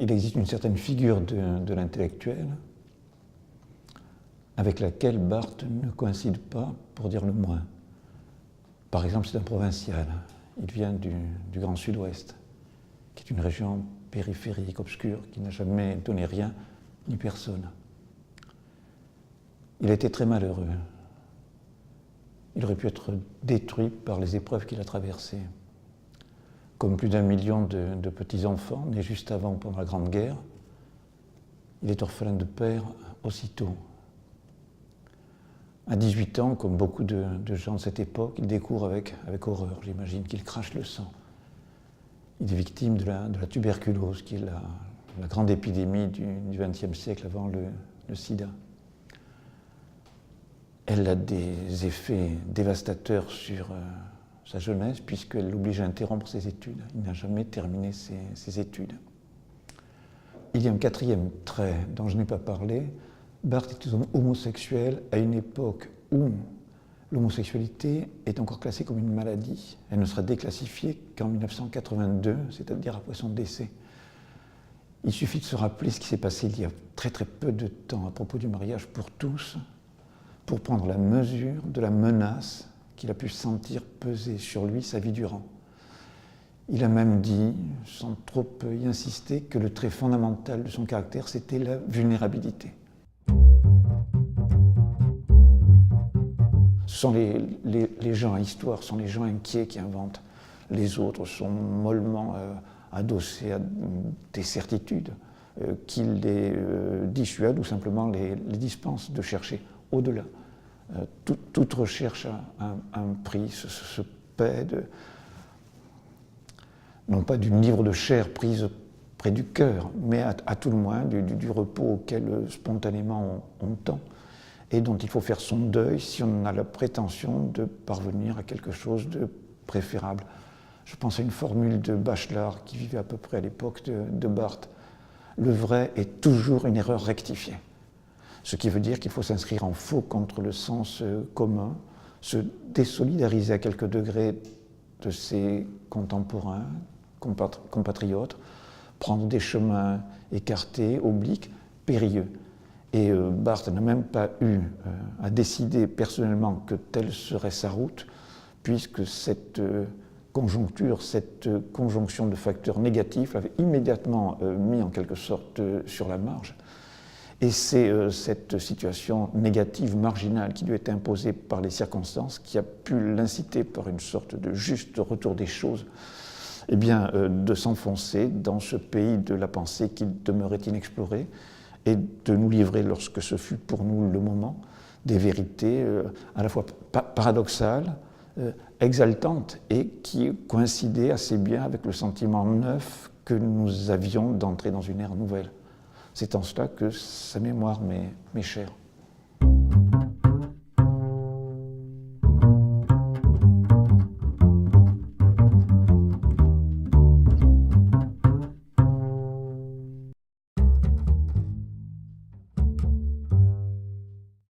il existe une certaine figure de l'intellectuel avec laquelle Barthes ne coïncide pas, pour dire le moins. Par exemple, c'est un provincial. Il vient du Grand Sud-Ouest, qui est une région périphérique, obscure, qui n'a jamais donné rien ni personne. Il a été très malheureux. Il aurait pu être détruit par les épreuves qu'il a traversées. Comme plus d'1 million de petits-enfants, nés juste avant ou pendant la Grande Guerre, il est orphelin de père aussitôt. À 18 ans, comme beaucoup de gens de cette époque, il découvre avec horreur, j'imagine, qu'il crache le sang. Il est victime de la tuberculose, qui est la grande épidémie du XXe siècle avant le sida. Elle a des effets dévastateurs sur sa jeunesse, puisqu'elle l'oblige à interrompre ses études. Il n'a jamais terminé ses études. Il y a un 4e trait dont je n'ai pas parlé. Barthes est homosexuel à une époque où l'homosexualité est encore classée comme une maladie. Elle ne sera déclassifiée qu'en 1982, c'est-à-dire après son décès. Il suffit de se rappeler ce qui s'est passé il y a très très peu de temps à propos du mariage pour tous, pour prendre la mesure de la menace qu'il a pu sentir peser sur lui sa vie durant. Il a même dit, sans trop y insister, que le trait fondamental de son caractère, c'était la vulnérabilité. Ce sont les gens à histoire, ce sont les gens inquiets qui inventent. Les autres sont mollement adossés à des certitudes qui les dissuadent ou simplement les dispensent de chercher au-delà. Toute recherche a un prix, se paie non pas d'une livre de chair prise près du cœur, mais à tout le moins du repos auquel spontanément on tend, et dont il faut faire son deuil si on a la prétention de parvenir à quelque chose de préférable. Je pense à une formule de Bachelard qui vivait à peu près à l'époque de Barthes. Le vrai est toujours une erreur rectifiée. Ce qui veut dire qu'il faut s'inscrire en faux contre le sens commun, se désolidariser à quelques degrés de ses contemporains, compatriotes, prendre des chemins écartés, obliques, périlleux. Et Barthes n'a même pas eu à décider personnellement que telle serait sa route, puisque cette conjoncture, cette conjonction de facteurs négatifs l'avait immédiatement mis en quelque sorte sur la marge. Et c'est cette situation négative, marginale, qui lui était imposée par les circonstances, qui a pu l'inciter par une sorte de juste retour des choses, eh bien, de s'enfoncer dans ce pays de la pensée qui demeurait inexploré, et de nous livrer, lorsque ce fut pour nous le moment, des vérités à la fois paradoxales, exaltantes, et qui coïncidaient assez bien avec le sentiment neuf que nous avions d'entrer dans une ère nouvelle. C'est en cela que sa mémoire m'est chère.